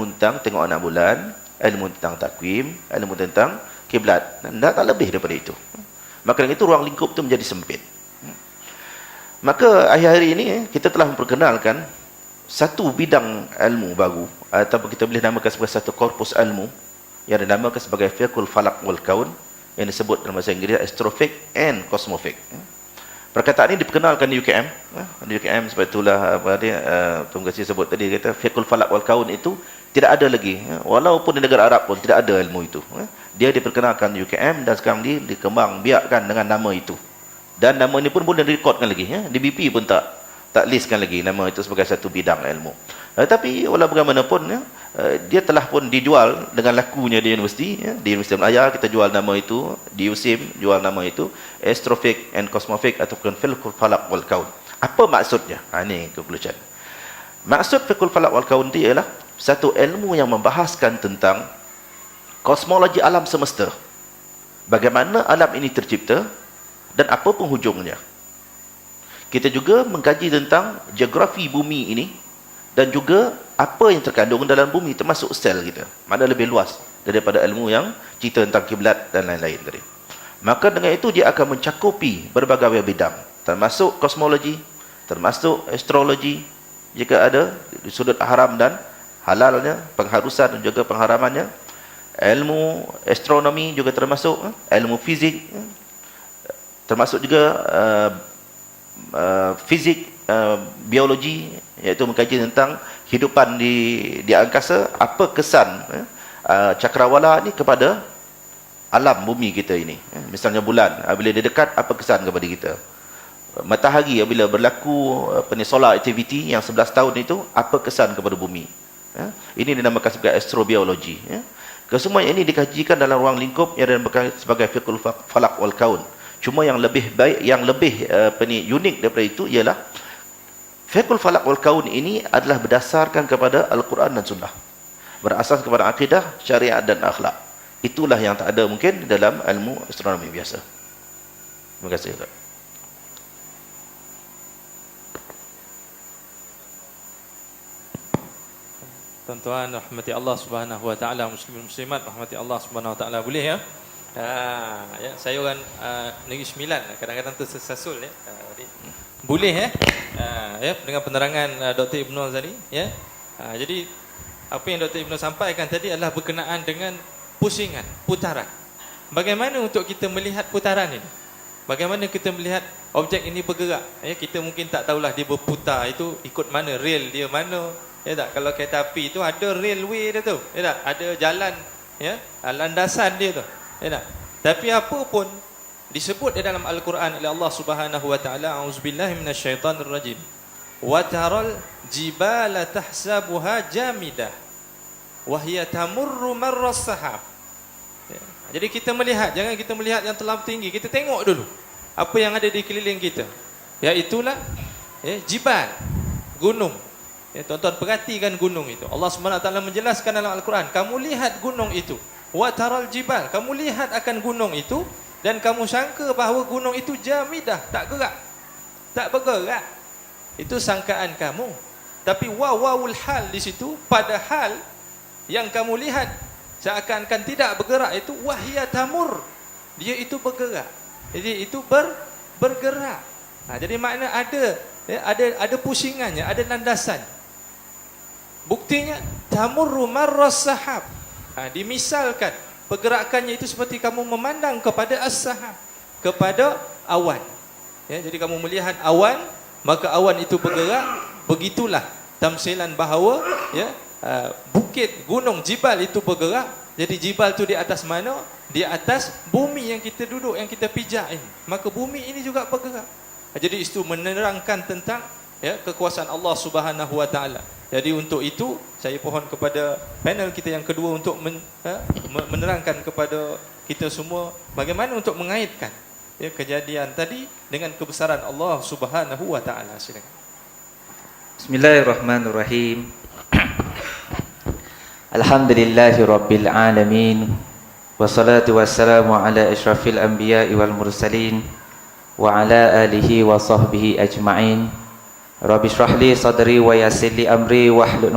ilmu tentang tengok anak bulan, ilmu tentang takwim, ilmu tentang kiblat. Tak lebih daripada itu. Maka dengan itu ruang lingkup itu menjadi sempit. Maka akhir-akhir ini kita telah memperkenalkan satu bidang ilmu baru, atau kita boleh namakan sebagai satu korpus ilmu yang dinamakan sebagai fiqhul falak wal kaun, yang disebut dalam bahasa Inggeris astrophysics and cosmophysics. Perkataan ini diperkenalkan di UKM. Di UKM sebab itulah apa dia Tuan Kasih sebut tadi, kata fiqhul falak wal kaun itu tidak ada lagi. Walaupun di negara Arab pun tidak ada ilmu itu. Dia diperkenalkan di UKM dan sekarang dikembang biakkan dengan nama itu. Dan nama ini pun boleh direkodkan lagi. Di BP pun tak listkan lagi nama itu sebagai satu bidang ilmu. Tapi walau bagaimanapun dia telah pun dijual dengan lakunya di universiti. Di Universiti Melaya kita jual nama itu, di USIM jual nama itu astrophysics and cosmophysics ataupun fiqhul falak wal kaun. Apa maksudnya? Ini conclusion. Maksud fiqhul falak wal kaun itu ialah satu ilmu yang membahaskan tentang kosmologi alam semesta. Bagaimana alam ini tercipta dan apa penghujungnya. Kita juga mengkaji tentang geografi bumi ini dan juga apa yang terkandung dalam bumi termasuk sel kita. Mana lebih luas daripada ilmu yang cerita tentang kiblat dan lain-lain tadi. Maka dengan itu dia akan mencakupi berbagai bidang, termasuk kosmologi, termasuk astrologi jika ada di sudut haram dan halalnya, pengharusan dan juga pengharamannya. Ilmu astronomi juga termasuk, ilmu fizik, termasuk juga fizik, biologi, iaitu mengkaji tentang kehidupan di angkasa, apa kesan cakrawala ni kepada alam bumi kita ini. Misalnya bulan, bila dia dekat, apa kesan kepada kita. Matahari bila berlaku solar activity yang 11 tahun itu, apa kesan kepada bumi. Ini dinamakan sebagai astrobiologi. Kesemua ini dikajikan dalam ruang lingkup yang dinamakan sebagai fiqhul falak wal kaun. Cuma yang lebih baik, yang lebih unik daripada itu ialah fiqhul falak wal kaun ini adalah berdasarkan kepada Al-Quran dan Sunnah, berasas kepada akidah, syariat dan akhlak. Itulah yang tak ada mungkin dalam ilmu astronomi biasa. Terima kasih. Tuan-tuan rahmati Allah Subhanahu wa taala, muslimin muslimat rahmati Allah Subhanahu wa taala, boleh ya? Ya, saya orang Negeri Sembilan, kadang-kadang tersasul ya. Boleh ya, dengan penerangan Dr. Ibnu tadi ya. Jadi apa yang Dr. Ibnu sampaikan tadi adalah berkenaan dengan pusingan, putaran. Bagaimana untuk kita melihat putaran ini? Bagaimana kita melihat objek ini bergerak? Ya, kita mungkin tak tahulah dia berputar itu ikut mana, rail dia mana. Ya tak, kalau kereta api itu ada railway dia tu. Ya tak, ada jalan ya, landasan dia tu. Ya tak? Tapi apa pun disebut di dalam Al-Quran oleh Allah Subhanahu wa taala, auzubillahi minasyaitonir rajim. Wa taral jibala tahsabuha jamidah wa hiya tamurru marras sahab. Ya. Jadi kita melihat, jangan kita melihat yang terlalu tinggi, kita tengok dulu apa yang ada di keliling kita. Iaitulah jibal, gunung. Ya, tuan-tuan perhatikan gunung itu. Allah SWT menjelaskan dalam Al-Quran, kamu lihat gunung itu. Wa taral jibal, kamu lihat akan gunung itu dan kamu sangka bahawa gunung itu jamidah, tak gerak, tak bergerak. Itu sangkaan kamu. Tapi wawul hal di situ, padahal yang kamu lihat seakan-akan tidak bergerak itu wahia tamur, dia itu bergerak. Jadi itu bergerak. Jadi makna ada pusingannya, ada landasan. Buktinya tamurru marras sahab. Dimisalkan pergerakannya itu seperti kamu memandang kepada as-sahab, kepada awan. Ya, jadi kamu melihat awan, maka awan itu bergerak. Begitulah tamsilan bahawa ya, bukit, gunung, jibal itu bergerak. Jadi jibal itu di atas mana? Di atas bumi yang kita duduk, yang kita pijak ini. Maka bumi ini juga bergerak. Jadi itu menerangkan tentang ya, kekuasaan Allah Subhanahu wa taala. Jadi untuk itu saya pohon kepada panel kita yang kedua untuk menerangkan kepada kita semua bagaimana untuk mengaitkan ya, kejadian tadi dengan kebesaran Allah Subhanahu wa taala. Silakan. Bismillahirrahmanirrahim. Alhamdulillahirabbil alamin. Wassalatu wassalamu ala asyrafil anbiya'i wal mursalin wa ala alihi wa sahbihi ajma'in. Rabbi shrah li sadri wa yassir li amri wahlul